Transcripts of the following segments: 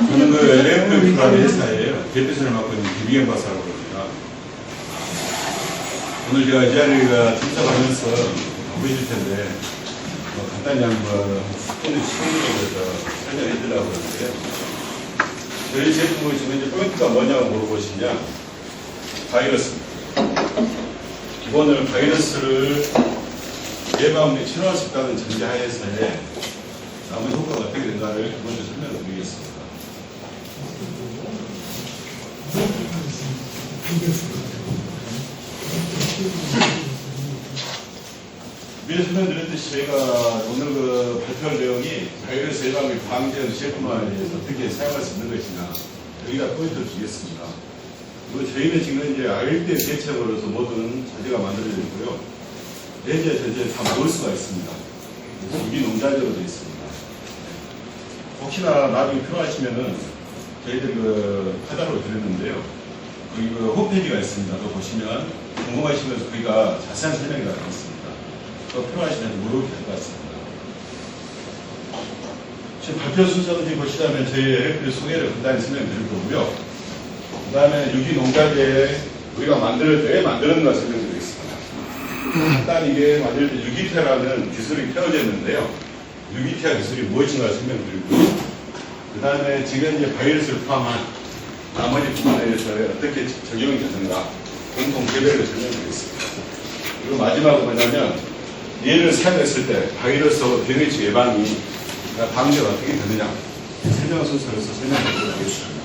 저는 그 LMF라는 회사예요. 대표선을 맡고 있는 김희경 박사라고 합니다. 오늘 제가 이 자리가 참석하면서 보이실 텐데, 간단히 한번 시청자분들에서 설명해 드리려고 하는데요. 저희 제품의 지금 이제 포인트가 뭐냐고 물어보시냐, 바이러스입니다. 기본을 바이러스를 예방 및 치료할 수 있다는 전제하에서의 남은 효과가 어떻게 된가를 먼저 설명을 드리겠습니다. 미리 설명드렸듯이 저희가 오늘 그 발표할 내용이 바이러스 예방 및 방지하는 제품화에 대해서 어떻게 사용할 수 있는 것이냐, 여기다 포인트를 주겠습니다. 그리고 저희는 지금 이제 알대 대책으로서 모든 자재가 만들어져 있고요. 내재 전제 다 먹을 수가 있습니다. 유기 농자재로 되어 있습니다. 혹시나 나중에 필요하시면은 저희들이 그 카달로그 드렸는데요. 거기 그 홈페이지가 있습니다. 그거 보시면 궁금하시면서 거기가 자세한 설명이 나와 있습니다. 또 필요하시면 물어보셔도 될 것 같습니다. 지금 발표 순서는 지금 보시자면 저희 LFP 소개를 간단히 설명드릴 거고요. 그 다음에 유기 농자재 우리가 왜 만들었는가 설명드리겠습니다. 일단 이게 만들 때 유기태라는 기술이 펴져 있는데요. 유기태 기술이 무엇인가 설명드리고요. 그 다음에 지금 이제 바이러스를 포함한 나머지 부분에 대해서 어떻게 적용이 되는가 공통 개별을 설명드리겠습니다. 그리고 마지막으로 뭐냐면 얘를 사용했을 때 바이러스하고 병해충 예방이 방지가 어떻게 되느냐 설명 순서로서 설명드리도록 하겠습니다.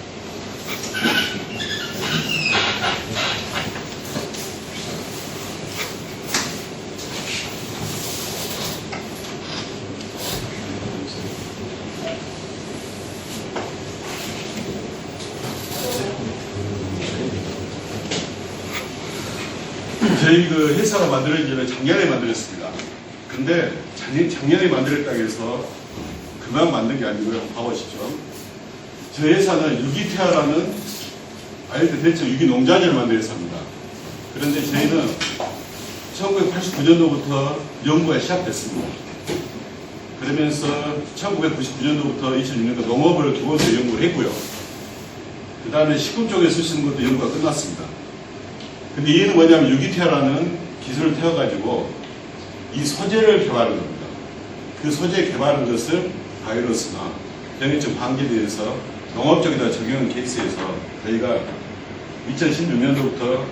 저희 그 회사가 만들어진 지는 작년에 만들었습니다. 근데 작년에 만들었다고 해서 그만 만든 게 아니고요. 봐보시죠. 저희 회사는 유기태아라는 아이들 대체 유기 농자재를 만든 회사입니다. 그런데 저희는 1989년도부터 연구가 시작됐습니다. 그러면서 1999년도부터 2006년도 농업을 기본적으로 연구를 했고요. 그 다음에 식품 쪽에 쓰시는 것도 연구가 끝났습니다. 근데 얘는 뭐냐면 유기태아라는 기술을 태워가지고 이 소재를 개발한 겁니다. 그 소재 개발한 것을 바이러스나 병해충 방지에 대해서 농업적에다 적용한 케이스에서 저희가 2016년도부터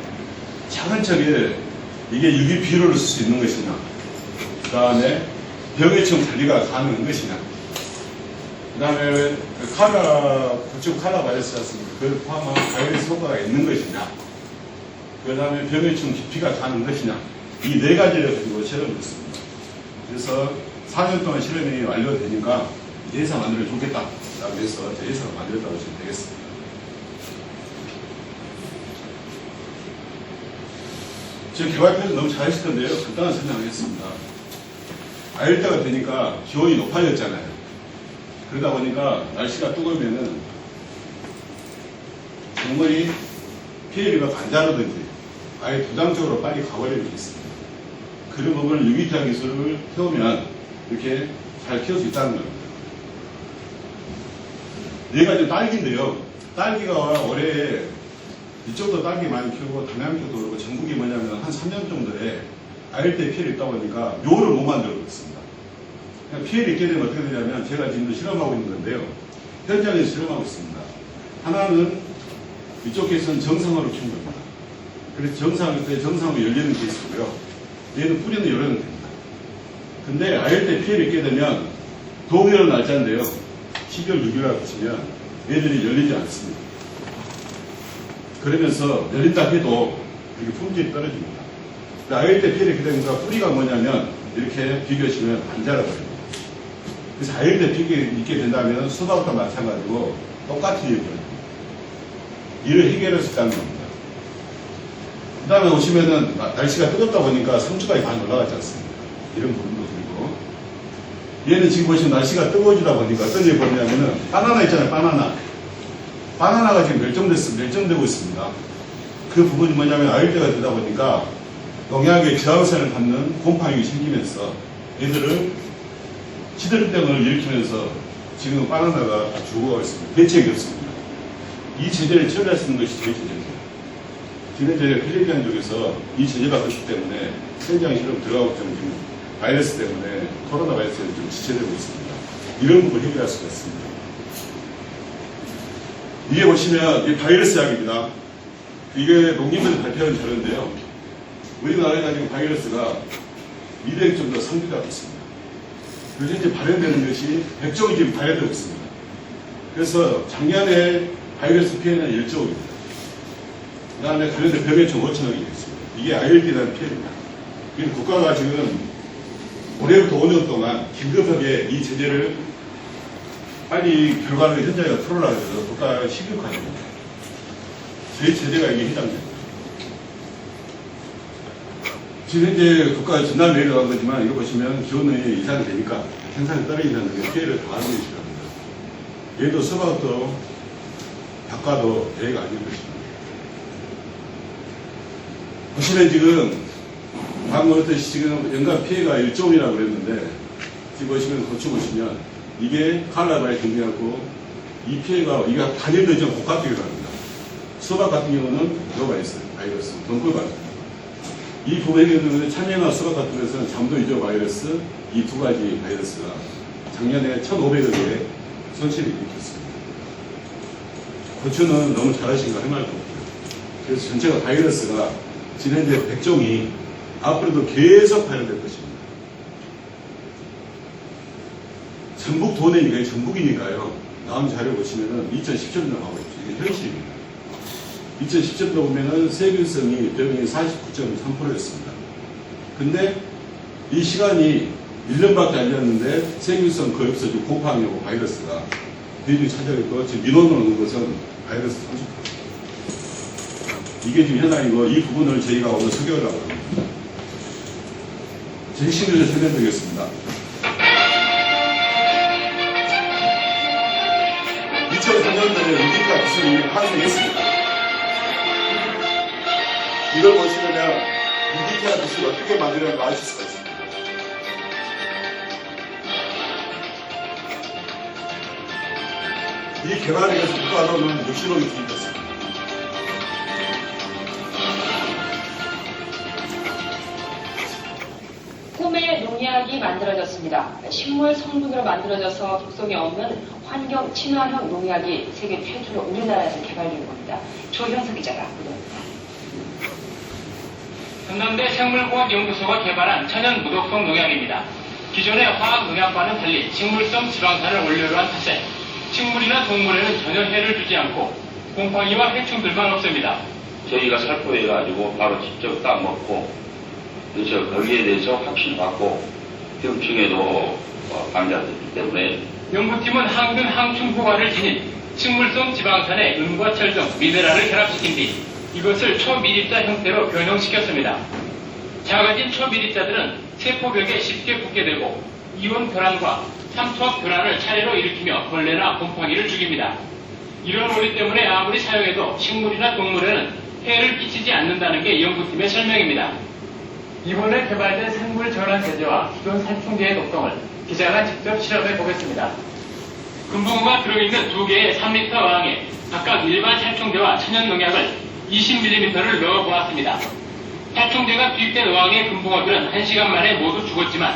차근차게 이게 유기 비료를 쓸 수 있는 것이냐, 그 다음에 병해충 관리가 가능한 것이냐, 그 다음에 구축 칼라 바이러스였습니다. 그걸 포함한 바이러스 효과가 있는 것이냐, 그 다음에 병해충 기피가 가능한 것이냐, 이 네 가지를 가지고 실험을 했습니다. 그래서 4년 동안 실험이 완료되니까 이 회사 만들면 좋겠다 라고 해서 제 회사가 만들었다고 보시면 되겠습니다. 제 개발표는 너무 잘하실 건데요. 간단한 설명하겠습니다. 아열대가 되니까 기온이 높아졌잖아요. 그러다 보니까 날씨가 뜨거우면은 작물이 피해가 반자라든지 아예 부담적으로 빨리 가버리는 게 있습니다. 그런 부분을 유기태아 기술을 태우면 이렇게 잘 키울 수 있다는 겁니다. 네 가지 딸기인데요. 딸기가 올해 이쪽도 딸기 많이 키우고 담양 쪽도 그렇고 전국이 뭐냐면 한 3년 정도에 아열대 피해를 있다 보니까 묘를 못 만들고 있습니다. 피해를 있게 되면 어떻게 되냐면 제가 지금도 실험하고 있는 건데요. 현장에서 실험하고 있습니다. 하나는 이쪽 케이스는 정상으로 키운 겁니다. 그래서 정상으로 열리는 케이스고요. 얘는 뿌리는 열어도 됩니다. 근데 아열대 피해를 입게 되면 동일한 날짜인데요. 12월 6일날 붙이면 얘들이 열리지 않습니다. 그러면서 열린다 해도 이렇게 품질이 떨어집니다. 아열대 피해를 입게 되니까 뿌리가 뭐냐면 이렇게 비교하시면 안 자라버립니다. 그래서 아열대 피해를 입게 된다면 수박과 마찬가지고 똑같은 일을 벌입니다. 이를 해결할 수 있다는 겁니다. 그 다음에 오시면은 날씨가 뜨겁다 보니까 상추까지 많이 올라가지 않습니다. 이런 부분도 그리고 얘는 지금 보시면 날씨가 뜨거워지다 보니까 어떤 일이 벌이냐면은 바나나 있잖아요. 바나나가 지금 멸종되고 있습니다. 그 부분이 뭐냐면 아열대가 되다 보니까 농약의 저항성을 받는 곰팡이가 생기면서 얘들을 시들병을 일으키면서 지금 바나나가 죽어가고 있습니다. 대책이 없습니다. 이 제재를 처리할 수 있는 것이 저희 제재입니다. 지난주에 필리핀 쪽에서 이 제재가 그렇기 때문에 현장 실험 들어가고 좀 지금 바이러스 때문에 코로나 바이러스에 좀 지체되고 있습니다. 이런 부분을 해결할 수가 있습니다. 이게 보시면 이 바이러스 약입니다. 이게 농림부에서 발표한 자료인데요. 우리나라에 지금 바이러스가 200 정도 상비가 있습니다. 그래서 현재 발현되는 것이 100종이 지금 발현되고 있습니다. 그래서 작년에 바이러스 피해는 1종입니다. 그 다음에 관련된 병해충 5천억이 있습니다. 이게 ILD라는 피해입니다. 그래서 국가가 지금 올해부터 5년 동안 긴급하게 이 제재를 빨리 결과를 현장에 풀어라고 해서 국가가 시급화합니다. 저희 제재가 이게 해당됩니다. 지금 현재 국가가 전날 내려간 거지만 이거 보시면 기온이 이상이 되니까 생산이 떨어진다는 게 피해를 더하는 것이라 합니다. 얘도 수박도 닭과도 대회가 아닌 것입니다. 보시면 지금 방금 그랬듯이 지금 연간 피해가 1조이라고 그랬는데 지금 보시면 고추 보시면 이게 칼라바에 경계하고 이 피해가 이게 단일도 좀 복합적이라고 합니다. 수박 같은 경우는 바이러스, 동굴바이러스. 이 부분에는 참외나 수박 같은 것은 잠도이조 바이러스 이 두 가지 바이러스가 작년에 1,500여 개의 손실을 일으켰습니다. 고추는 너무 잘하신 거 할 말도 없고요. 그래서 전체가 바이러스가 지난해 100종이 앞으로도 계속 발현될 것입니다. 전북 도내니까요, 전북이니까요. 다음 자료 보시면은 2017년도 하고 있죠. 이게 현실입니다. 2017년도 보면은 세균성이 병이 49.3%였습니다. 근데 이 시간이 1년밖에 안 지났는데 세균성 거의 없어지고 곰팡이하고 바이러스가 비중이 차지하고 지금 민원으로 오는 것은 바이러스 30%. 이게 지금 현황이고 이 부분을 저희가 오늘 소개를 하고 있습니다. 제 핵심을 설명드리겠습니다. 2003년도에 우리가 기술이 환생했습니다. 이걸 보시면 유기티아 기술을 어떻게 만들었는지 아실 수가 있습니다. 이 개발에 대해서 국가로는 60억이 투입됐습니다. 꿈의 농약이 만들어졌습니다. 식물 성분으로 만들어져서 독성이 없는 환경 친화형 농약이 세계 최초로 우리나라에서 개발된 겁니다. 조현석 기자가 보도합니다. 전남대 생물공학연구소가 개발한 천연 무독성 농약입니다. 기존의 화학 농약과는 달리 식물성 지방산을 원료로 한 탓에 식물이나 동물에는 전혀 해를 주지 않고 곰팡이와 해충들만 없습니다. 저희가 살포해가지고 바로 직접 따먹고 그래서 거기에 대해서 확신받고 병충해도 방지하기 때문에 연구팀은 항균 항충 효과를 지닌 식물성 지방산에 은과 철 등 미네랄을 결합시킨 뒤 이것을 초미립자 형태로 변형시켰습니다. 작아진 초미립자들은 세포벽에 쉽게 붙게 되고 이온 교란과 삼투압 교란을 차례로 일으키며 벌레나 곰팡이를 죽입니다. 이런 원리 때문에 아무리 사용해도 식물이나 동물에는 해를 끼치지 않는다는 게 연구팀의 설명입니다. 이번에 개발된 생물 전환 제제와 기존 살충제의 독성을 기자가 직접 실험해 보겠습니다. 금붕어가 들어있는 두 개의 3리터 어항에 각각 일반 살충제와 천연 농약을 20mm를 넣어 보았습니다. 살충제가 투입된 어항의 금붕어들은 1시간 만에 모두 죽었지만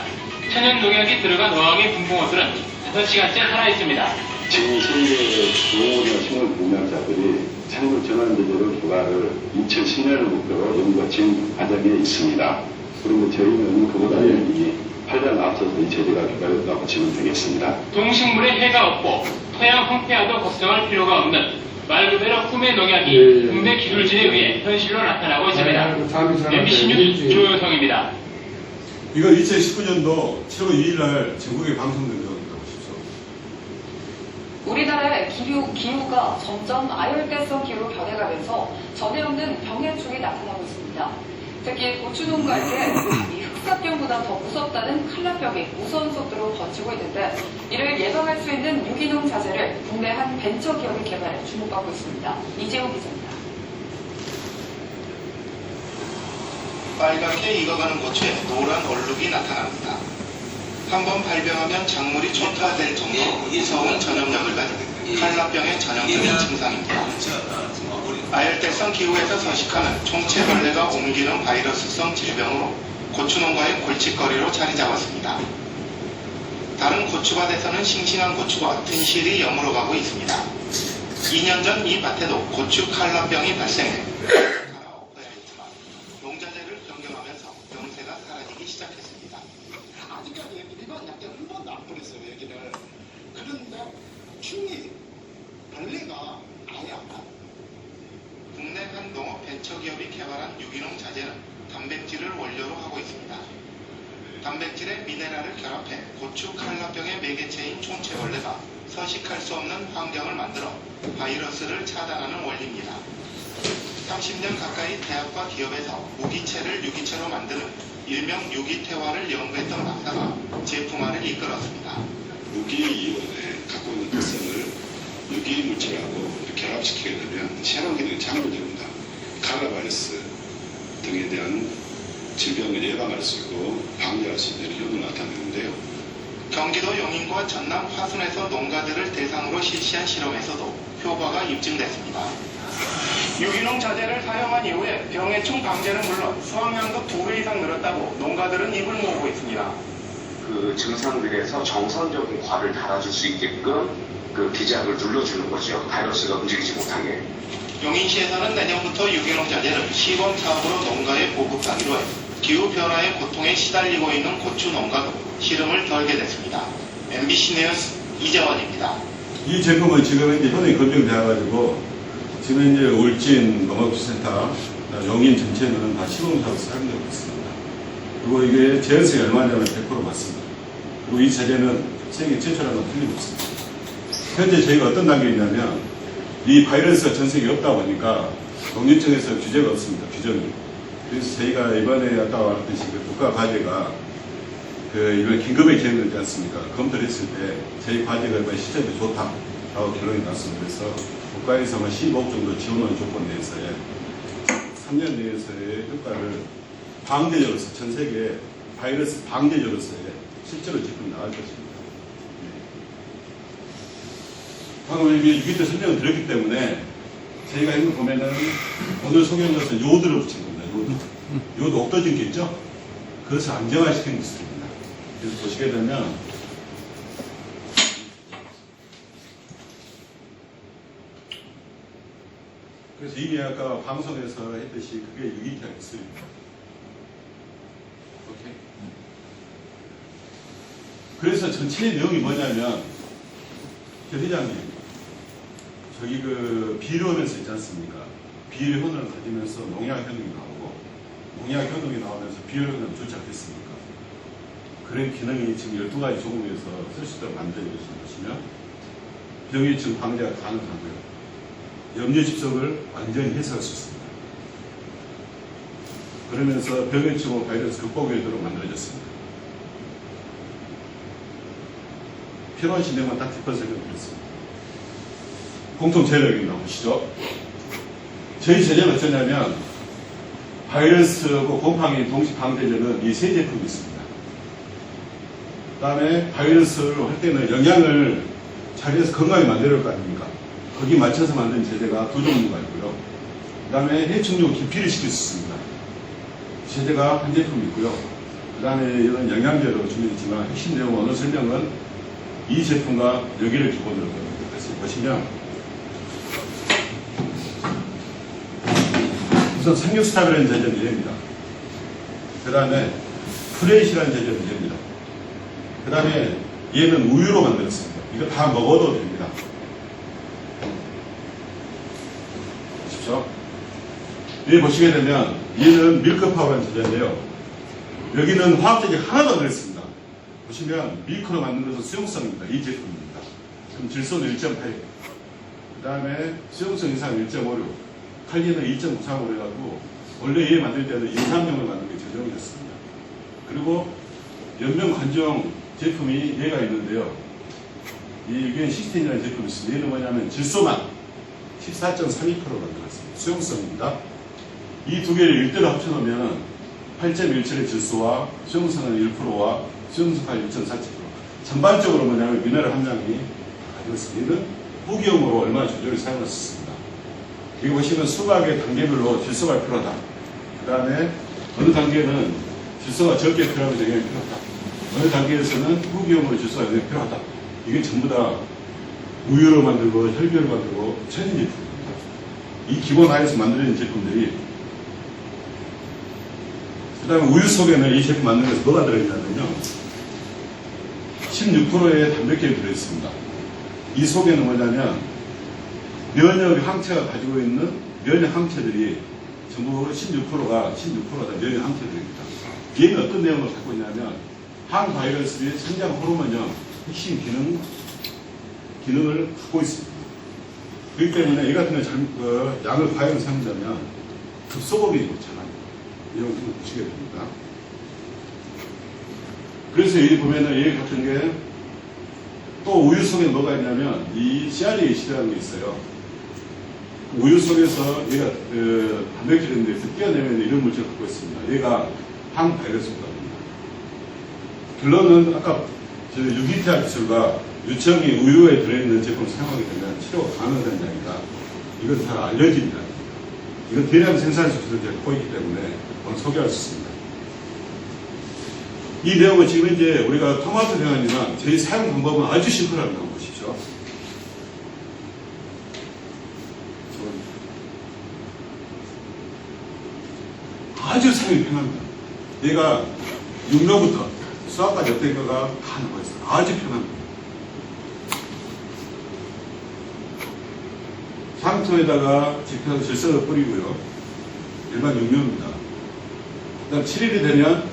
천연 농약이 들어간 어항의 금붕어들은 5시간째 살아있습니다. 지금 세계 농업이나 식물 공략자들이 생물 전환 제제를 개발을 2010년을 목표로 연구가 진행 과정에 있습니다. 그리고 저희는 그보다 8년 앞서서 이 제재가 개발됐다고 보시면 되겠습니다. 동식물에 해가 없고 토양 황폐화도 걱정할 필요가 없는 말 그대로 꿈의 농약이 국내 기술진에 의해 현실로 나타나고 있습니다. MBC 뉴스 조효성입니다. 이거 2019년도 7월 2일 날 전국에 방송된 겁니다. 보십시오. 우리나라의 기후가 점점 아열대성 기후로 변해가면서 전에 없는 병해충이 나타나고 있습니다. 특히 고추 농가할 때 흑사병보다 더 무섭다는 칼라병이 무서운 속도로 번지고 있는데 이를 예방할 수 있는 유기농 자재를 국내 한 벤처 기업이 개발해 주목받고 있습니다. 이재호 기자입니다. 빨갛게 익어가는 고추에 노란 얼룩이 나타납니다. 한번 발병하면 작물이 초토화될 정도로 무서운 전염력을 가진 칼라병의 전형적인 증상입니다. 아열대성 기후에서 서식하는 총체벌레가 옮기는 바이러스성 질병으로 고추농가의 골칫거리로 자리 잡았습니다. 다른 고추밭에서는 싱싱한 고추가 튼실히 여물어가고 있습니다. 2년 전 이 밭에도 고추 칼라병이 발생해 갈아엎어야 했지만 농자재를 변경하면서 병세가 사라지기 시작했습니다. 아직까지 애들이만 약간 한 번도 안 뿌렸어요, 여기를. 그런데 충이 벌레가 아예 안 나. 국내 한 농업 벤처기업이 개발한 유기농 자재는 단백질을 원료로 하고 있습니다. 단백질에 미네랄을 결합해 고추 칼라병의 매개체인 총체벌레가 서식할 수 없는 환경을 만들어 바이러스를 차단하는 원리입니다. 30년 가까이 대학과 기업에서 무기체를 유기체로 만드는 일명 유기태화를 연구했던 박사가 제품화를 이끌었습니다. 무기이온에 갖고 있는 특성을 유기물질하고 결합시키게 되면 새로운 기능이 창조됩니다. 카라바이러스 등에 대한 질병을 예방할 수 있고 방지할 수 있는 효능을 나타내는데요. 경기도 용인과 전남 화순에서 농가들을 대상으로 실시한 실험에서도 효과가 입증됐습니다. 유기농 자재를 사용한 이후에 병해충 방제는 물론 수확량도 2배 이상 늘었다고 농가들은 입을 모으고 있습니다. 그 증상들에서 정상적인 과를 달아줄 수 있게끔 그 비작을 눌러주는 거죠. 바이러스가 움직이지 못하게. 용인시에서는 내년부터 유기농 자재를 시범 사업으로 농가에 보급하기로 해 기후변화의 고통에 시달리고 있는 고추 농가도 시름을 덜게 됐습니다. MBC 뉴스 이재원입니다. 이 제품은 지금 이제 현행이 검증되어가지고 지금 이제 울진 농업기술센터 용인 전체는 다 시범사업을 사용되고 있습니다. 그리고 이게 제한성이 얼마냐면 100% 맞습니다. 그리고 이 자재는 세계 최초라는 건 틀림없습니다. 현재 저희가 어떤 단계에 있냐면 이 바이러스가 전 세계에 없다 보니까 농림청에서 규제가 없습니다. 규정이. 그래서 저희가 이번에 아까 말했듯이 그 국가 과제가 이번 긴급에 진행되지 않습니까? 검토를 했을 때 저희 과제가 이번 시점이 좋다라고 결론이 났습니다. 그래서 국가에서 15억 정도 지원하는 조건 내에서의 3년 내에서의 효과를 방제적으로서 전 세계 바이러스 방제적으로서의 실제로 제품이 나올 것입니다. 방금 이게 유기태 설명을 드렸기 때문에 저희가 이거 보면은 오늘 소개한 것은 요드를 붙인 겁니다. 요드 옥도진 게 있죠? 그것을 안정화시키는 기술입니다. 그래서 보시게 되면 그래서 이미 아까 방송에서 했듯이 그게 유기태 기술입니다. 오케이. 그래서 전체의 내용이 뭐냐면 회장님 저기 그 비료면서 있지 않습니까? 비료 효능을 가지면서 농약 효능이 나오고 농약 효능이 나오면서 비료 효능을 좋지 않겠습니까? 그런 기능이 지금 12가지 조금에서 쓸 수 있도록 만들어진 것이며 병해충 방제가 가능하고요. 염려 집속을 완전히 해소할 수 있습니다. 그러면서 병해충 바이러스 극복이 되도록 만들어졌습니다. 필요한 신경만 딱 짚어서 설명드렸습니다. 공통 재료를 나오시죠. 저희 제재는 어쩌냐면 바이러스하고 곰팡이 동시 방제제는 이 세 제품이 있습니다. 그 다음에 바이러스를 할 때는 영양을 자리에서 건강히 만들어야 할 거 아닙니까? 거기 맞춰서 만든 제재가 2종류가 있고요. 그 다음에 해충용 기피를 시킬 수 있습니다. 제재가 한 제품 있고요. 그 다음에 이런 영양제로 준비했지만 핵심 내용 오늘 설명은 이 제품과 여기를 기본으로 보시면 우선 삼육스탑이라는 제재는 이랍니다. 그 다음에 프레이시라는 제재는 이랍니다. 그 다음에 얘는 우유로 만들었습니다. 이거 다 먹어도 됩니다. 보십시오. 여기 보시게 되면 얘는 밀크파우더라는 제재인데요. 여기는 화학제제 하나도 안 들어있습니다. 보시면 밀크로 만들어서 수용성입니다. 이 제품입니다. 지금 질소는 1.8, 그 다음에 수용성 이상 1.56, 칼륨은 2.93으로 해가지고 원래 얘 만들 때는 인삼용을 만든 게 제정이 됐습니다. 그리고 연명 관정 제품이 얘가 있는데요. 이 유기농 시스템이라는 제품이 있습니다. 얘는 뭐냐면 질소만 14.32%로 만들었습니다. 수용성입니다. 이 두 개를 1대로 합쳐놓으면 8.17의 질소와 수용성은 1%와 수용수파 1.47%. 전반적으로 뭐냐면 미네랄 함량이 이는 후기용으로 얼마나 조절을 사용할 수 있습니다. 여기 보시면 수박의 단계별로 질소가 필요하다. 그 다음에 어느 단계는 질소가 적게 필요하고 영양이 필요하다. 어느 단계에서는 후기용으로 질소가 영양이 필요하다. 이게 전부 다 우유로 만들고 혈비로 만들고 천연제품입니다. 이 기본 하에서 만들어진 제품들이 그 다음에 우유 속에는 이 제품 만드는 데서 뭐가 들어있냐면요. 16%의 단백질이 들어있습니다. 이 속에는 뭐냐면 면역 항체가 가지고 있는 면역 항체들이 전부 16%가 다 면역 항체들입니다. 얘는 어떤 내용을 갖고 있냐면 항바이러스의 성장 호르몬형 핵심 기능을 갖고 있습니다. 그렇기 때문에 이 같은 양을 과연 사용하면 급소범이 좋잖아요. 이런 걸 보시게 됩니다. 그래서 여기 보면은 여기 같은 게 또 우유 속에 뭐가 있냐면 이 CREAC라는 게 있어요. 우유 속에서 얘가 단백질인데 뛰어내면 이런 물질을 갖고 있습니다. 얘가 항바이러스입니다. 결론은 아까 유기태학 기술과 유청이 우유에 들어있는 제품을 사용하게 되면 치료가 가능하다니까 이건 잘 알려집니다. 이건 대량 생산 기술을 갖고 있기 때문에 오늘 소개할 수 있습니다. 이 내용은 지금 이제 우리가 토마토 병원이나 저희 사용 방법은 아주 심플합니다. 한번 보십시오. 아주 사용이 편합니다. 얘가 육로부터 수학까지 어떤 거가 다 나와 있어요. 아주 편합니다. 상토에다가 직접 질소를 뿌리고요. 일반 육묘입니다. 그 다음 7일이 되면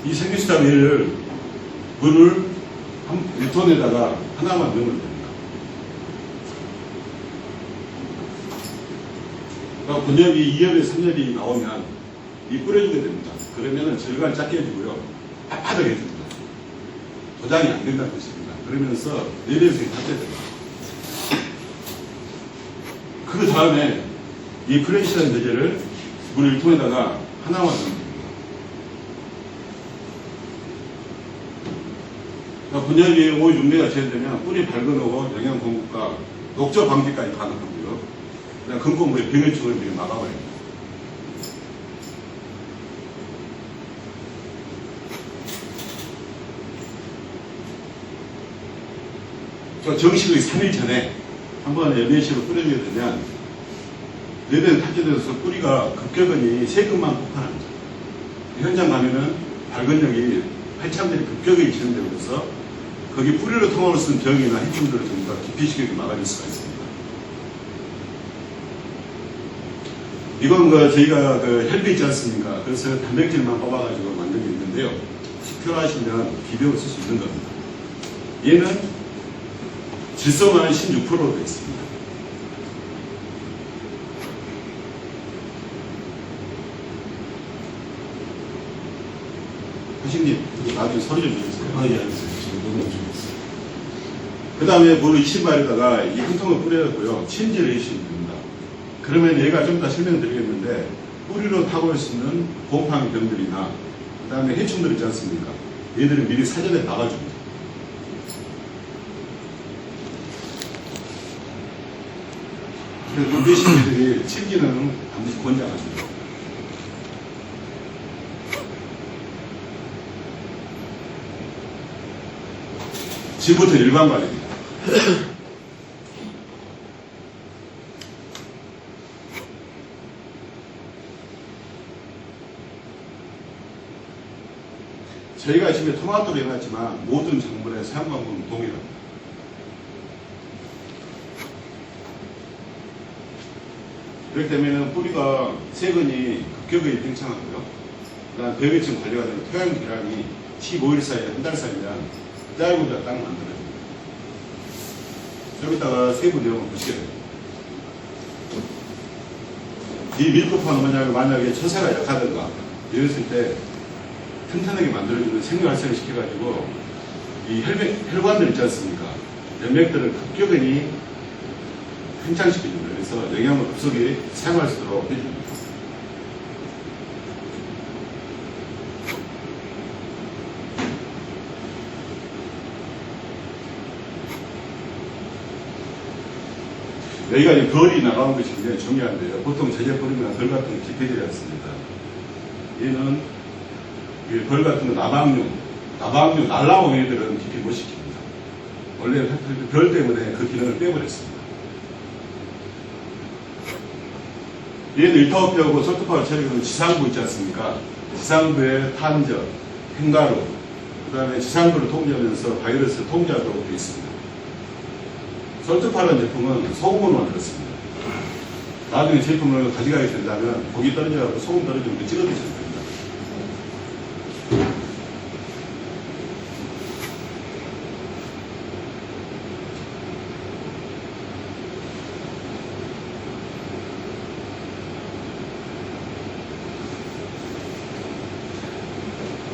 이 생기수단 얘를 물을 1톤에다가 하나만 넣으면 됩니다. 그러니까 곤엽이 2엽에 3엽이 나오면 이 뿌려주게 됩니다. 그러면은 절간 작게 해주고요. 빳빳하게 해줍니다. 도장이 안 된다는 뜻입니다. 그러면서 내려성이 탓해집니다. 그 다음에 이 프레시라는 제제를 물 1톤에다가 하나만 넣으면 됩니다. 분열이 5, 6매가 제한되면 뿌리 발근하고 영양 공급과 녹조 방지까지 가능하고요. 그냥 근본물의 병해충을 막아버립니다. 정식의 3일 전에 한번 연매식으로 뿌려주게 되면 내변 탑재돼서 뿌리가 급격히 세금만 폭발합니다. 현장 가면은 발근력이 활참들이 급격히 진행되면서 거기 뿌리로 통로를 쓴 병이나 해충들을 전부 다 기피시키게 막아줄 수가 있습니다. 이건 저희가 혈비 있지 않습니까? 그래서 단백질만 뽑아가지고 만든 게 있는데요. 필요하시면 기병을 쓸 수 있는 겁니다. 얘는 질소만 16%로 되어 있습니다. 회장님, 나중에 소리 좀 주세요. 예, 알겠습니다. 너무 좋습니다. 그 다음에 물 20마리다가 이 한 통을 뿌려고요. 침지를 해주시면 됩니다. 그러면 얘가 좀 더 설명드리겠는데, 뿌리로 타고 올 수 있는 곰팡이 병들이나, 그 다음에 해충들 있지 않습니까? 얘들은 미리 사전에 나가줍니다. 그래서 물 대신 얘들이 침지는 반드시 권장하십니다. 지금부터 일반 관리입니다. 저희가 지금 토마토를 해놨지만 모든 작물의 사용 방법은 동일합니다. 그렇기 때문에 뿌리가 세근이 급격히 팽창하고요. 그 다음 병해충 관리가 되는 토양 기간이 15일 사이, 한 달 사이면 짧은데가 딱 만들어집니다. 여기다가 세부 내용을 보시게 됩니다. 이 밀크판은 뭐냐면 만약에 처세가 약하든가 이랬을 때 튼튼하게 만들어주는 생명활성을 시켜가지고 이 혈관들 있지 않습니까? 연맥들을 급격히 팽창시켜줍니다. 그래서 영양을 급속히 사용할 수 있도록 해줍니다. 여기가 이제 벌이 나가는 것이 굉장히 중요한데요. 보통 제재벌이나 벌 같은 거 집해지지 않습니다. 얘는 이벌 같은 거 나방류, 날라온 애들은 깊이 못 시킵니다. 원래 벌 때문에 그 기능을 빼버렸습니다. 얘는 일타오피하고 솔트파워 처리는 지상부 있지 않습니까? 지상부에 탄저, 흰가루, 그 다음에 지상부를 통제하면서 바이러스를 통제하도록 되어 있습니다. 솔트파라는 제품은 소금으로 만들었습니다. 나중에 제품을 가져가게 된다면 고기 떨어져가고 소금 떨어지면 찍어 드셔야 됩니다.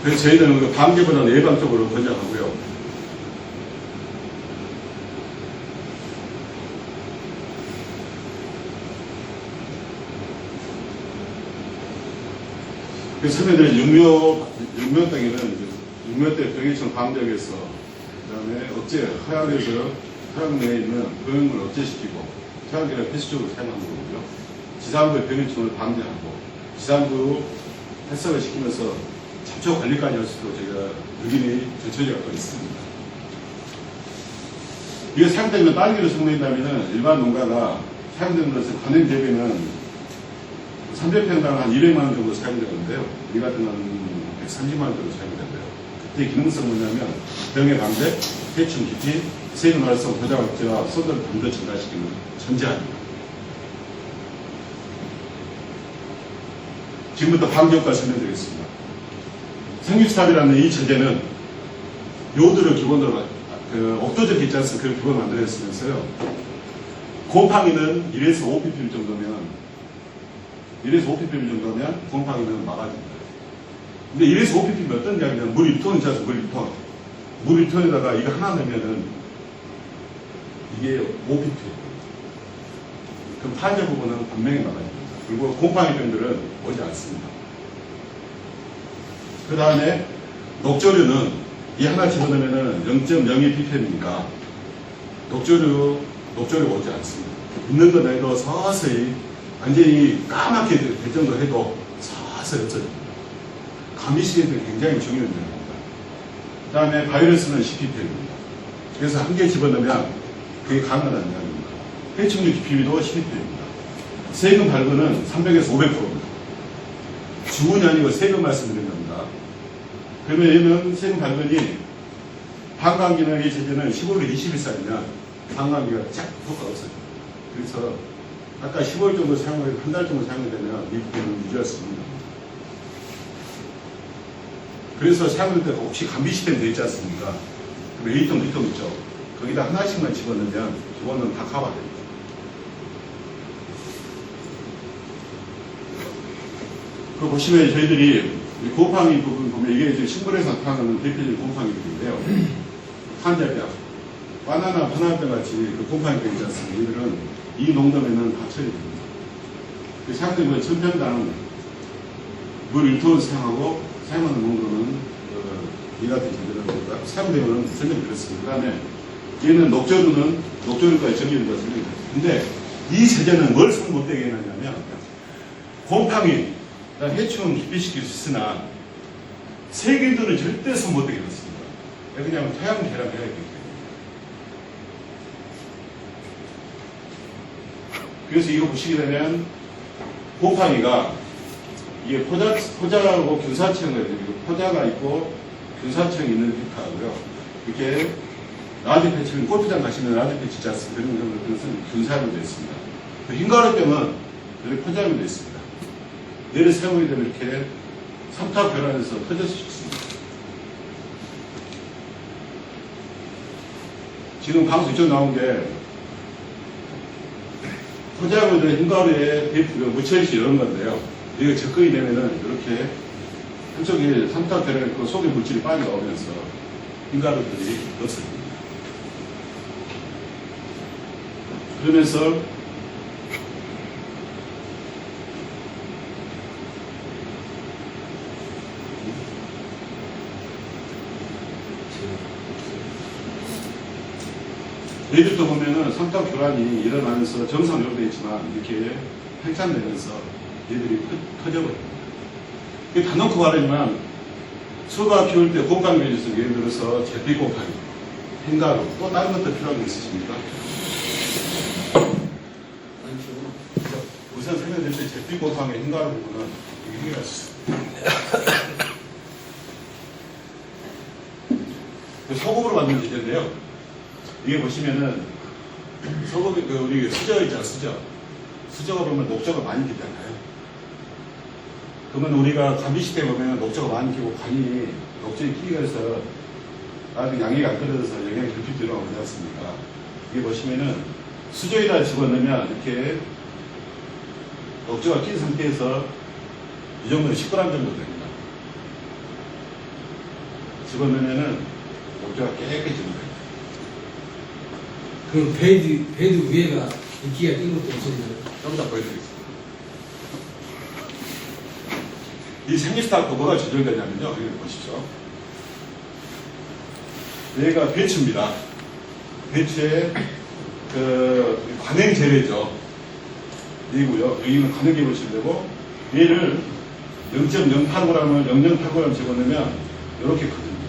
그래서 저희들은 그 방제보다는 예방 쪽으로 권장하고요. 그래서 선배들은 육묘 땅에는 육묘 때 병해충 방지하기 위해서 그다음에 억제 하약에서 하약 내에 있는 병을 억제시키고 하약이나 필수적으로 사용하는 거고요. 지상부의 병해충을 방지하고 지상부 해석을 시키면서 잡초 관리까지 할 수도 저희가 유기미 전처제가 또 있습니다. 이게 사용되면 딸기로 사용된다면 일반 농가가 사용되는 것은 관행 재배는 300평당 한 200만 원 정도 사용되는데요. 이 같은 건 130만 원 정도 사용되고요. 그때 기능성 뭐냐면 병의 방제, 해충 기피, 세균 활성, 보자각제와 소들 담도 증가시키는 전제합니다. 지금부터 방제 효과 설명드리겠습니다. 생육삽이라는 이 전제는 요도를 기본으로 옥도적 있지 않습니까? 그걸 기본으로 만들었으면서요. 곰팡이는 1에서 5ppm 정도면 곰팡이는 막아줍니다. 근데 1에서 5ppm이 어떤 이야기냐면 물 1톤 있지 않습니까? 물 1톤에다가 이거 하나 넣으면은 이게 5ppm. 그럼 탄저 부분은 분명히 막아줍니다. 그리고 곰팡이병들은 오지 않습니다. 그 다음에 녹조류는 이 하나 집어넣으면 0.02ppm이니까 녹조류가 오지 않습니다. 있는 거 내도 서서히 완전히 까맣게 될 정도 해도 서서히 없어집니다. 감미시에는 굉장히 중요한 점입니다. 그 다음에 바이러스는 10ppm입니다. 그래서 한 개 집어넣으면 그게 강하다는 이야기입니다. 해충류 기피비도 12ppm입니다. 세균 발근은 300에서 500%입니다. 주문이 아니고 세균 말씀드린 겁니다. 그러면 얘는 세균 발근이 방광기능의 제재는 15일 20일살이면 방광기가 쫙 효과가 없어집니다. 그래서 아까 15일 정도 사용을, 한 달 정도 사용이 되면 미국에는 유지할 수 있는 겁니다. 그래서 사용할 때 혹시 감비 시스템 되어 있지 않습니까? 그럼 A통, B통 있죠? 거기다 하나씩만 집어넣으면 기본은 다 커버됩니다. 그 보시면 저희들이 곰팡이 부분 보면 이게 이제 식물에서 나타나는 대표적인 곰팡이들인데요. 탄저병, 바나나 파나병 같이 그 곰팡이병 있지 않습니까? 이들은 이 농도면은 다 처리됩니다. 그 사용되면 1000평당 물 1톤 사용하고 사용하는 농도는 이 같은 제재를 사용되면 설명드렸습니다. 그 다음에 얘는 녹조류까지 정리된다고 설명드렸습니다. 근데 이 제재는 뭘 손 못되게 해놨냐면 곰팡이, 해충은 기피시킬 수 있으나 세균들은 절대 손 못되게 해놨습니다. 그냥 토양 계량해야 되기 때문에. 그래서 이거 보시게 되면 곰팡이가 이게 포자하고 균사층을 그리고 포자가 있고 균사층이 있는 피카고요. 이렇게 라지 패치는 골프장 가시면 라지 패치 있지 않습니까? 그것은 균사로 되어 있습니다. 흰가루병은 이렇게 포자로 되어 있습니다. 얘를 사용하게 되면 이렇게 삼타 변환해서 퍼질 수 있습니다. 지금 방송 이쪽 나온 게 포자로 된 흰가루에 베이프가 묻혀있이 이런 건데요. 이게 접근이 되면은 이렇게 한쪽에 삼타 변환했고 속에 물질이 빠져나오면서 흰가루들이 없어집니다. 그러면서 내일부터 보면은 삼각 교란이 일어나면서 정상적으로 되어 있지만 이렇게 팽창되면서 얘들이 터져버립니다. 이게 다 놓고 말하지만 수박 키울 때 곰팡이 있어서 예를 들어서 제피 곰팡이, 흰가루, 또 다른 것도 필요한 게 있으십니까? 우선 설명드릴 때 제피 곰팡이, 흰가루 부분은 이게 해결할 수 있습니다. 소금으로 만든 지대인데요. 이게 보시면은 소금이 우리 수저 있잖아, 수저가 보면 녹조가 많이 끼잖아요. 그러면 우리가 감비식 때 보면 녹조가 많이 끼고 간이 녹조에 끼게 해서 나중에 양이 안 끓여져서 영양이 그렇게 들어가지 않습니까? 이게 보시면은 수저에다 집어넣으면 이렇게 녹조가 낀 상태에서 이 정도는 10g 정도 됩니다. 집어넣으면은 녹조가 깨끗해지는 거예요. 그럼 배드 위에가 이끼가 낀 것도 없었나요? 좀 이따 보여드리겠습니다. 이 생리스타크 뭐가 조절되냐면요. 여기 보십시오. 얘가 배추입니다. 배추의 관행 재래죠. 이고요. 여기는 관행기 보시면 되고, 얘를 0.08g을 0.8g 집어넣으면 이렇게 커집니다.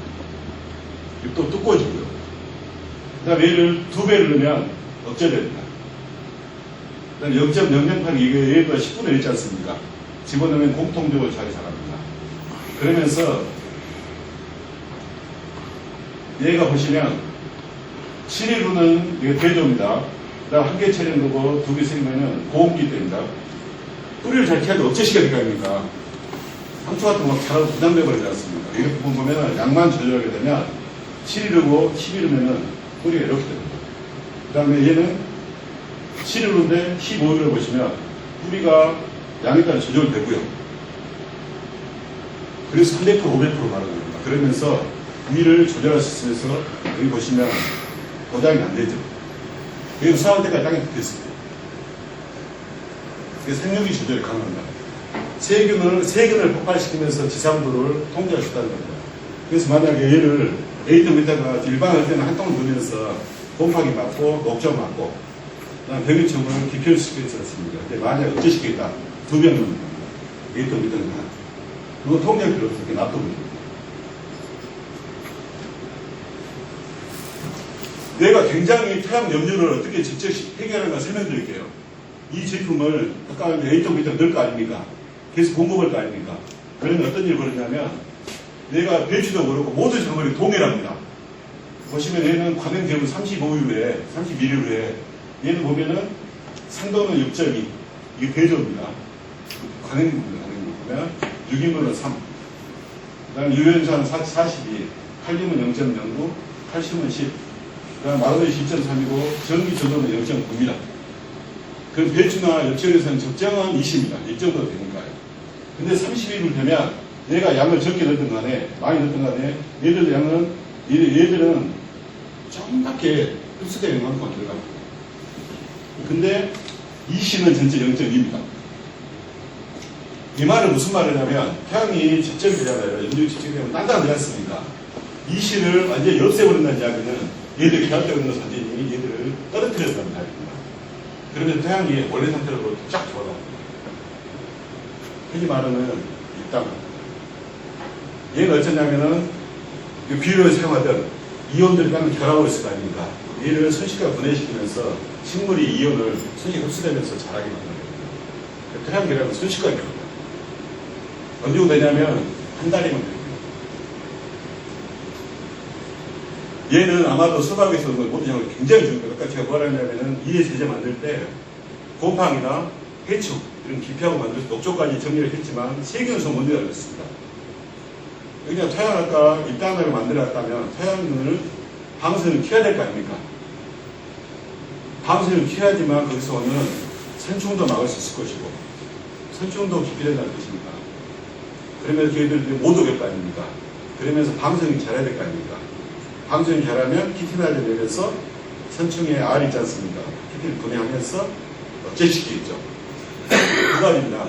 또 두꺼워지고요. 그 다음에 얘를 2배를 넣으면 억제됩니다. 그 다음에 0.008 이게 얘보다 10분의 1지 않습니까? 집어넣으면 공통적으로 잘 자랍니다. 그러면서 얘가 보시면 7일 후는 이게 대조입니다. 그 다음 한 개 채는 거고 2개 생기면은 고온기 때입니다. 뿌리를 잘 캐도 억제시켜야 될 거 아닙니까? 상추 같은 거 막 자라서 부담돼 버리지 않습니까? 이렇게 보면은 양만 조절하게 되면 7일이고 10일이면은 뿌리가 이렇게 됩니다. 그 다음에 얘는 7일인데 15일을 보시면 뿌리가 양에 따라 조절되고요. 그래서 300% 500% 바르는 겁니다. 그러면서 위를 조절할 수 있어서 여기 보시면 고장이 안 되죠. 여기 수확할 때까지 땅에 붙어 있습니다. 그게 생육이 조절이 가능합니다. 세균을 폭발시키면서 지상도를 통제할 수 있다는 겁니다. 그래서 만약에 얘를 에이터미터가 일반할 때는 한 통을 넣으면서 곰팡이 맞고 녹조 맞고 그다음 병해충을 기표시킬 수 있습니다. 근데 만약에 억제시키겠다 2병 넣는 겁니다. 에이터미터는 하나. 그거 통제할 필요 없어요. 놔둬버립니다. 내가 굉장히 태양 염류를 어떻게 직접 해결하는가 설명드릴게요. 이 제품을 아까 에이터미터 넣을 거 아닙니까? 계속 공급할 거 아닙니까? 그러면 어떤 일이 벌어지냐면 내가 배추도 그렇고 모든 작물이 동일합니다. 보시면 얘는 관행제분 35일 후에 31일 후에 얘는 보면은 상도는 6.2 이게 대조입니다. 관행입니다. 보면 유기물은 3 그 다음에 유연산 42 칼륨은 0.09 칼슘은 10 그 다음 마그네슘 10.3이고 전기 저도는 0.9입니다. 그 배추나 엽채에서는 적정한 20입니다. 이 정도 되니까요. 근데 30일을 되면 얘가 양을 적게 넣든 간에 많이 넣든 간에 얘들은 조금밖에 흡수되는 만큼 들어갑니다. 근데 20는 전체 0.2입니다. 이 말은 무슨 말이냐면 태양이 집중이 되잖아요. 연중이 집중이 되면 단단하지 않습니까? 이 실을 완전히 없애버린다는 이야기는 얘들이 결합되어 있는 사진이 얘들을 떨어뜨렸다는 이야기입니다. 그러면 태양이 원래 상태로 쫙 돌아갑니다. 흔히 말하는 일단 얘는 어쩌냐면은 비료에 사용하던 이온들이 방금 결합하고 있을 거 아닙니까? 얘를 순식간에 분해시키면서 식물이 이온을 순식간에 흡수되면서 자라게 만드는 겁니다. 태양 결합은 순식간에 됩니다. 언제 되냐면 한 달이면 됩니다. 얘는 아마도 수박에서 모든 작물이 굉장히 중요해요. 아까 제가 뭐라 했냐면은 이해 제재 만들 때 곰팡이나 해충 이런 기피하고 만들어서 녹조까지 정리를 했지만 세균에서 먼저 알렸습니다. 그냥 태양 아까 입단을 만들었다면 태양을 방사선을 키워야 될 거 아닙니까? 방사선을 키워야지만 거기서 오는 선충도 막을 수 있을 것이고 선충도 기피된다는 뜻입니다. 그러면서 저희들 못 오게 할 거 아닙니까? 그러면서 방사선이 잘해야 될 거 아닙니까? 방사선이 잘하면 키티나를 내면서 선충의 알이 있지 않습니까? 키티를 분해하면서 억제시키겠죠. 두 가지입니다.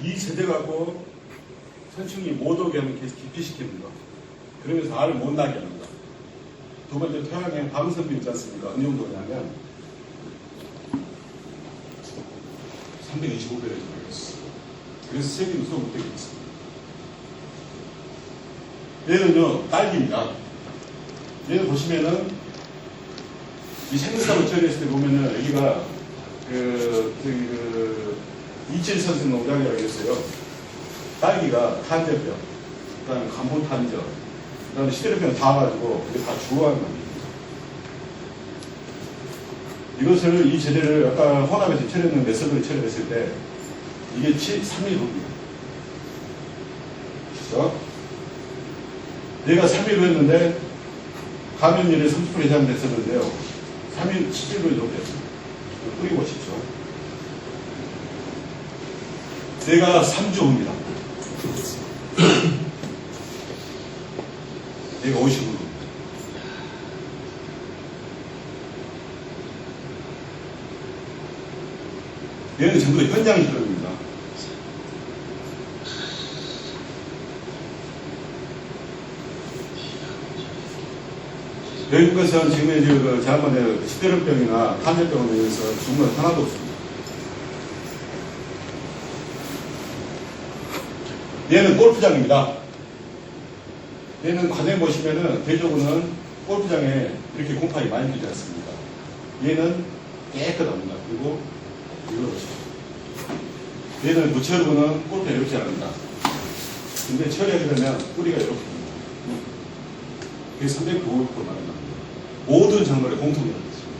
이 세대 갖고 선충이 못 오게 하면 계속 기피시키는 거. 그러면서 알을 못 나게 하는 거. 두 번째 토양의 방선비 있지 않습니까? 어느 정도냐면 325배를 들어있어. 그래서 세균 수가 못되게 있습니다. 얘는요, 딸기입니다. 얘는 보시면은, 이 생산을 처리했을 때 보면은, 여기가, 이칠선생 농장이라고 했어요. 딸기가 탄저병, 그 다음에 간본 탄저, 그 다음에 시드로병 다 와가지고, 이게 다 죽어가는 겁니다. 이것을, 이 재료를 아까 혼합에서 처리했는 메서드를 처리했을 때, 이게 3일후입니다. 그렇죠? 얘가 3일 후 했는데, 감염률이 30% 이상 됐었는데요. 3일, 7일 후에 높였습니다. 뿌리고 보십시오. 얘가 3주 후입니다. 얘가 50후. 얘는 전부 다 현장 실험입니다. 외국에서는 지금 지난번에 시드름병이나 탄저병으로 인해서 죽은 건 하나도 없습니다. 얘는 골프장입니다. 얘는 과정에 보시면은 대조군은 골프장에 이렇게 곰팡이 많이 피지 않습니다. 얘는 깨끗합니다. 그리고 이걸 보십시오. 얘는 무처리고는 골프에 이렇게 합니다. 근데 처리하게 되면 뿌리가 이렇게 됩니다. 그게 395% 말합니다. 모든 작물의 공통이라고 있습니다.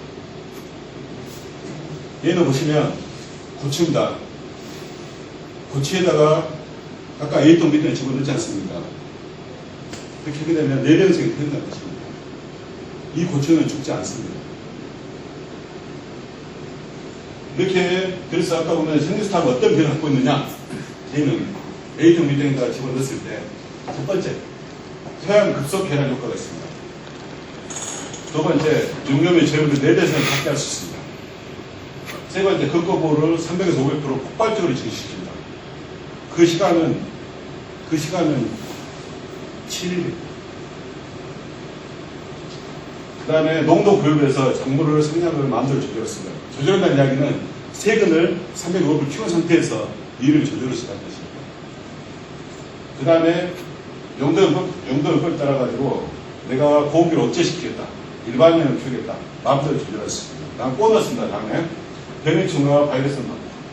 얘는 보시면 고추입니다. 고추에다가 아까 A동 밑에 집어넣지 않습니까? 그렇게 하게 되면 내병성이 된다는 것입니다. 이 고추는 죽지 않습니다. 이렇게, 그래서 아까 보면 생리스탑은 어떤 변을 갖고 있느냐? 얘는 A동 밑에다가 집어넣었을 때, 첫 번째, 토양 급속 개량 효과가 있습니다. 두 번째, 용염의 제어를 4배에서는 갖게 할 수 있습니다. 세 번째, 근거보를 300에서 500% 폭발적으로 증식시킵니다. 그 시간은 7일입니다. 그 다음에 농도 교육에서 작물을 생장을 마음대로 조절했습니다. 조절한다는 이야기는 세근을 300을 키운 상태에서 이를 조절을 시작한 것입니다. 그 다음에 용도를 따라가지고 내가 고기를 억제시키겠다. 일반인을 키우겠다. 마음대로 조절할 수 있습니다. 다음 보너스입니다. 다음에 병해충과 바이러스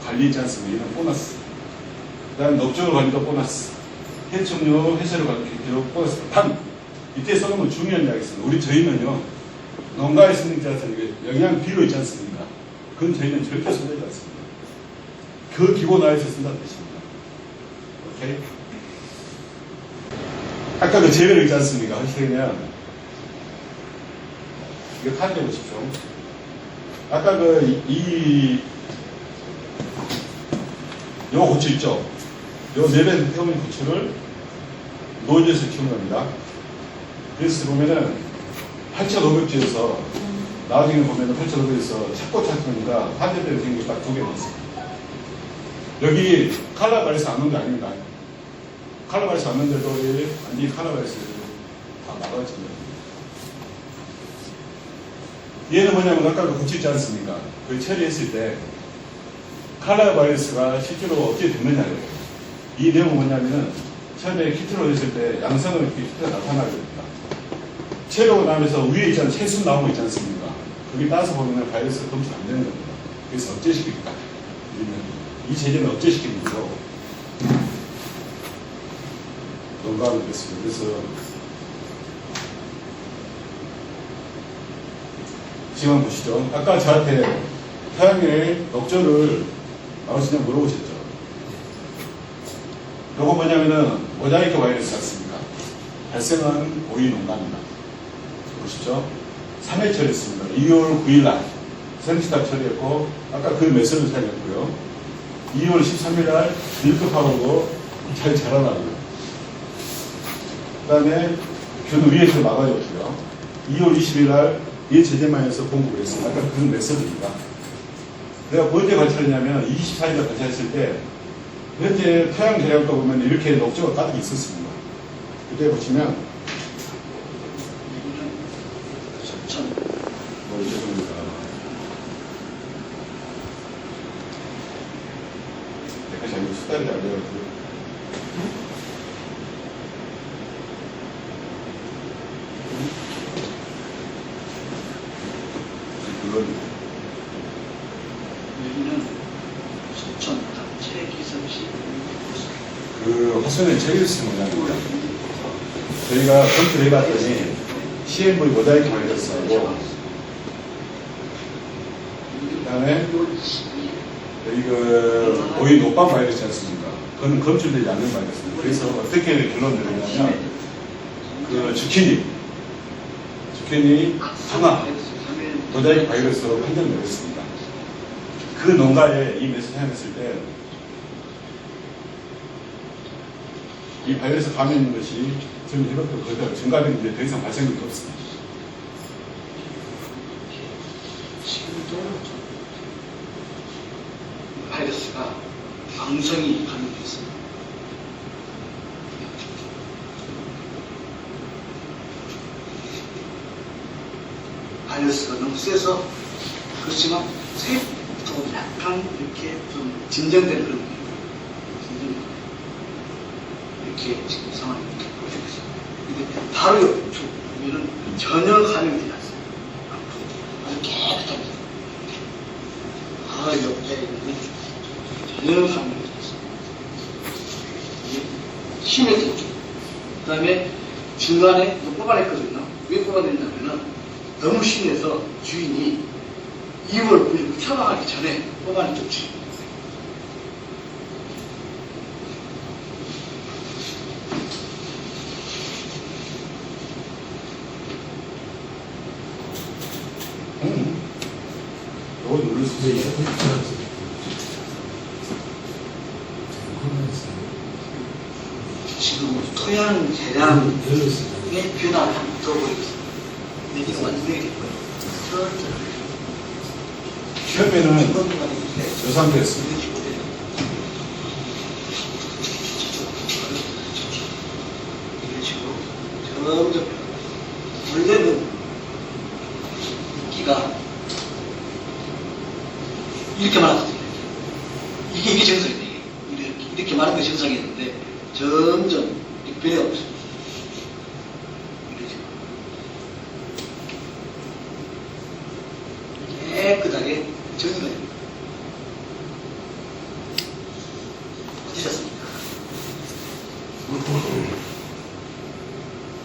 관리 있지 않습니까? 이는 보너스. 그 다음에 녹조 관리도 보너스. 해충류 해소를 관리도 보너스. 단, 이때 써놓으면 중요한 이야기 있습니다. 저희는요, 농가에 쓰는 있지 않습니까? 영양 비료 있지 않습니까? 그건 저희는 절대 손대지 않습니다. 그 기본 하에서 쓴다는 뜻입니다. 오케이? 아까 그 재배를 있지 않습니까? 하시면, 이거 카드 보십시오. 아까 요 고추 있죠? 요 4배 태우는 고추를 노지에서 키운 겁니다. 그래서 보면은 8,500주에서 나중에 보면은 8,500에서 찾고 찾으니까 환자들이 생긴 게 딱 2개가 있습니다. 여기 칼라바이러스 안 온 게 아닙니다. 칼라바이러스 안 온데도 완전히 칼라바이러스를 다 막아집니다. 얘는 뭐냐면 아까 그 고추 있지 않습니까? 그 처리했을 때 칼라바이러스가 실제로 어떻게 됐느냐예요. 이 내용은 뭐냐면은 처음에 키트로 했을 때 양성을 이렇게 키트가 나타나게 됩니다. 체류하고 나면서 위에 있지 않은 세순 나온 거 있지 않습니까? 거기 따서 보면 바이러스가 검출 안 되는 겁니다. 그래서 억제시킵니다. 이 제재는 억제시키는 거죠. 농가를 했습니다. 그래서 지금 한번 보시죠. 아까 저한테 토양의 녹조를 나오시냐고 물어보셨죠. 요거 뭐냐면은 모자이크 바이러스 같습니다. 발생한 오이 농가입니다. 보시죠. 3회 처리했습니다. 2월 9일날 생시탑 처리했고 아까 그 메시지를 사용했고요. 2월 13일날 밀크파우고 잘 자라나고요. 그 다음에 균 위에서 막아줬고요. 2월 20일날 이 제재만에서 공급을 했습니다. 아까 그 메시지입니다. 내가 언제 관찰했냐면 24일날 관찰했을 때 현재 토양 계량과 보면 이렇게 녹조가 가득 있었습니다. 그때 보시면 스타일이 안 돼가지고. 물론 여기는 소천 단체 기습식 그 화순의 제일스 모양입니다. 저희가 검토를 해봤더니 CMV 모자이크 바이러스하고 그다음에 여기 그 오이 녹방 바이러스 않습니까? 그건 검출되지 않는 바이러스입니다. 그래서 어떻게 결론을 내냐면 그 주키니 상하 모자이크 바이러스로 판정을 내렸습니다. 그 농가에 이 메스 사용했을 때 이 바이러스 감염인 것이 지금 해봤던 그대로 증가된 게 더 이상 발생된 게 없습니다. 지금도 바이러스가 왕성히 감염되어 있습니다. 바이러스가 너무 세서 그렇지만 조금 약간 이렇게 좀 진정되는 그런 느낌. 이렇게 지금 상황이 이렇게 보여지고 있습니다. 근데 바로 옆쪽 보면은 전혀 감염이 되지 않습니다. 아주 깨끗합니다. 바로 옆에 있는 전혀 감염이 되지 않습니다. 이게 심해졌죠. 그 다음에 중간에 또 뽑아냈거든요. 왜 뽑아냈냐면은 너무 심해서 주인이 2월 9일 처방하기 전에 뽑아냈죠. 주인. 이거 누를 수 네, 있어요. 지금 토양 대량의 열렸습니다. 변화를 한번 더 보이겠습니다. 근데 이거 완전히 됐고요. 처음에는 저 상태였습니다. 이런 식으로 점점 원래는 인기가 이렇게 많았거든요. 이게 정상이에요. 이렇게 많은 게 정상이었는데 점점 변화가 없습니다. 이런 식으로 깨끗하게 정리가 됩니다. 어떠셨습니까?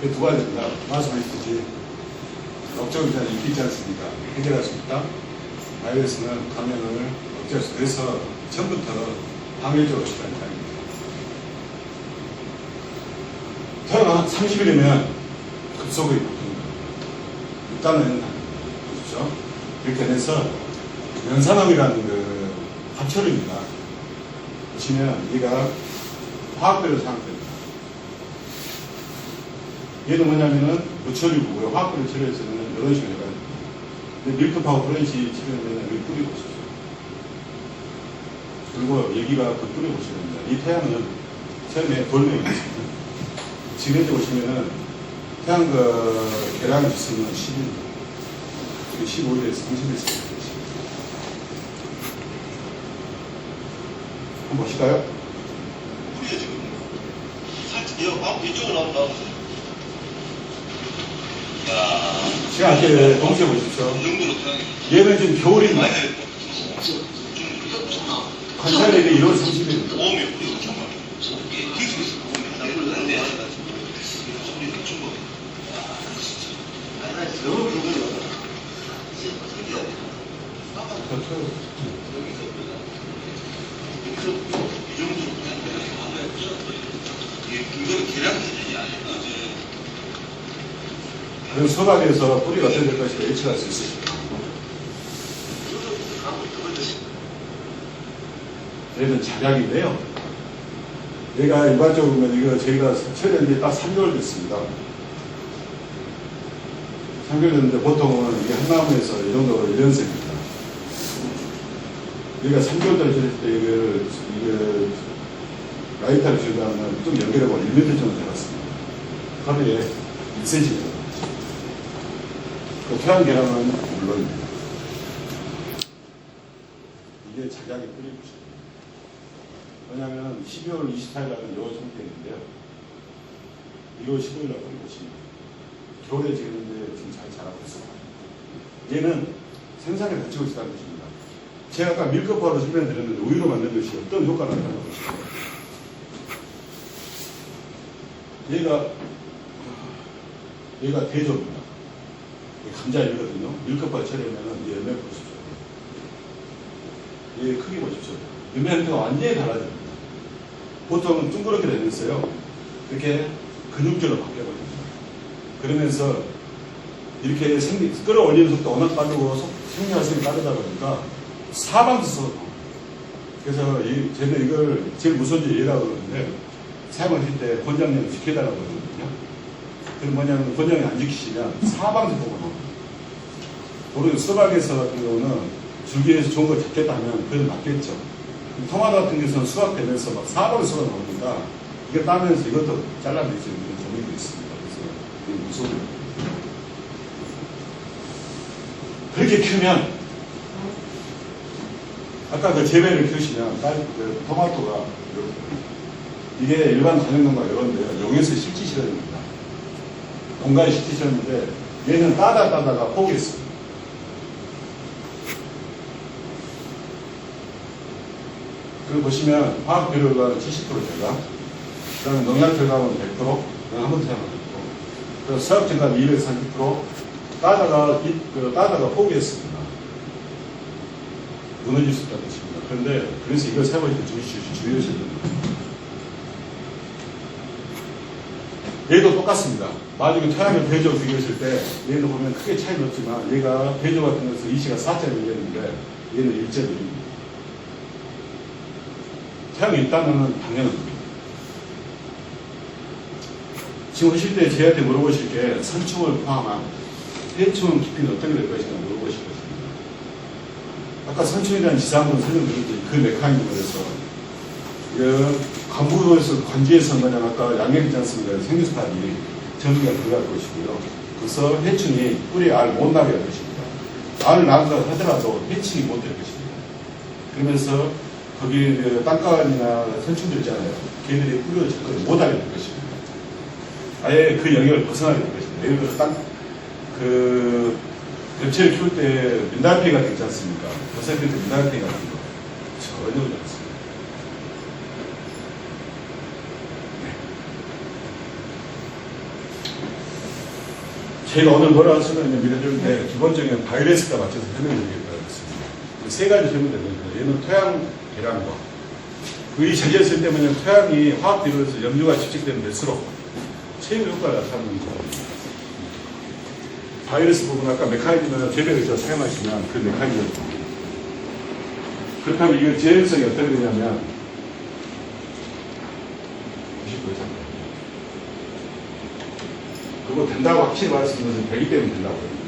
두 가지입니다. 말씀하셨듯이 억제를 일단 일으키지 않습니까? 해결할 수 있다. 바이러스는 감염을 억제할 수 있다. 그래서 처음부터 방역적으로 시작한 입니다. 태어나 한 30일이면 급속하게 바뀝니다. 일단은 그렇죠. 그렇게 해서 면산암이라는 그 합철입니다. 보시면 얘가 화학별로 사용됩니다. 얘는 뭐냐면은 무처리고요. 화학별로 처리해서는 이런 식으로 해가지고. 근데 밀크파워 그런 식으로 치료하면 여기 뿌려보시죠. 그리고 여기가 그 뿌려보시면 됩니다. 이 태양은 처음에 돌멩이 있습니다. 지금 현재 보시면은 태양 그 계량 지수는 10일, 15일에서 30일 있습니다. 한번 보실까요? 우리가 지금 살짝 이쪽으로 한번 나와보세요. 야, 제가 아까 동시에 보십시오. 이 정도로 태양이 얘는 지금 겨울입니다. 많이 됐다. 관찰력이 1월 30일입니다. 오면 우리가 정말 이게 기술이 있어. 그런데 소리가 충분해. 너무 궁금해요. 이 정도로 이게 계량 기준이 아니라 이제 그럼 서각에서 뿌리가 어떻게 될 것인가 예측할 수 있습니다. 얘는 작약인데요. 얘가 일반적으로 보면 이거 저희가 처리한 지 딱 3개월 됐습니다. 3개월 됐는데 보통은 이게 한 나무에서 이 정도 1년생입니다. 우리가 3개월 전에 처리할 때 이거 라이터를 주다는 좀 연결해보면 1m 정도 되었습니다. 하루에 1cm 정도. 그 태양 계량은 물론입니다. 이게 작약이 뿌리고 있습니다. 왜냐하면 12월 24일날은 여호 성태인데요. 1월 15일날 뿌린 것입니다. 겨울에 지었는데 지금 잘 자라고 있습니다. 얘는 생산을 갖추고 있다는 것입니다. 제가 아까 밀크버로 설명드렸는데 우유로 만든 것이 어떤 효과를 나타나고 있습니다. 얘가 대조입니다. 감자이거든요. 밀크버 처리하면 이 열매 보십시오. 얘 크기 보십시오. 열매 형태가 완전히 달라집니다. 보통은 둥그렇게 되면서요. 이렇게 근육질로 바뀌어버립니다. 그러면서 이렇게 끌어올리는 속도가 워낙 빠르고 생리활성이 빠르다 보니까 사방에서 쏟아나옵니다. 그래서 저는 이걸 제일 무서운 예라고 그러는데 사용하실 때 권장량을 지켜달라고 그러거든요. 그럼 뭐냐면 권장이 안 지키시면 사방에서 보고 나옵니다. 우리 수박에서 같은 경우는 줄기에서 좋은 걸 잡겠다 하면 그건 맞겠죠. 토마토 같은 경우는 수확되면서 막 사방에서 쏟아나오니까 이거 따면서 이것도 잘라낼 수 있는 종류도 있습니다. 그래서 이게 무서워요. 그렇게 키우면 아까 그 재배를 키우시면 그 토마토가 이게 일반 관용농가 이런데요. 용에서 실지 실어줍니다. 공간에 실지 실었는데 얘는 따다가 포기했어요. 그리고 보시면 화학 비료가 70% 제가, 그 다음에 농약 들어가면 100%, 한번 사용하고 있고, 그리고 수학 증가는 230%, 따다가 포기했습니다. 무너질 수 있다는 것입니다. 그런데, 그래서 이걸 사용할 때 주의하셔야 됩니다. 얘도 똑같습니다. 나중에 토양을 배조 비교했을 때, 얘도 보면 크게 차이는 없지만, 얘가 배조 같은 것은 이시가 4.1이었는데, 얘는 1.1입니다. 토양이 있다면 당연합니다. 지금 하실 때 저희한테 물어보실 게 선충을 포함한 해충 깊이는 어떻게 될 것인가 물어보실 것입니다. 아까 선충에 대한 지상으로 설명드렸죠. 그 메커니즘에서 관부에서 관주에서 그냥 아까 양념 있지 않습니까? 생유수탄이 전기가 들어갈 것이고요. 그래서 해충이 뿌리에 알 못 나게 할 것입니다. 알을 낳는다 하더라도 해충이 못 될 것입니다. 그러면서 거기 땅가을이나 선충들 있잖아요. 걔들이 뿌리를 접근을 못하게 될 것입니다. 아예 그 영역을 벗어나게 될 것입니다. 예를 들어서 엽채를 키울 때 민달팽이가 되지 않습니까? 버섯일 때 민달팽이 같은 거 전혀 오지 않습니다. 저희가 오늘 뭐라고 설명드렸는데 기본적인 바이러스에 맞춰서 설명드리겠다고 했습니다. 세 가지 설명드렸는데 얘는 토양 계량과 이 젖었을 때 뭐냐면 토양이 화학 비료에서 염류가 집착되면 될수록 최고 효과를 나타내는 겁니다. 바이러스 부분 아까 메커니즘을 재배에서 사용하시면 그 메커니즘을 봅니다. 그렇다면 이거 재현성이 어떻게 되냐면 99% 그거 된다고 확실히 말씀드리면 되기 때문에 된다고 합니다.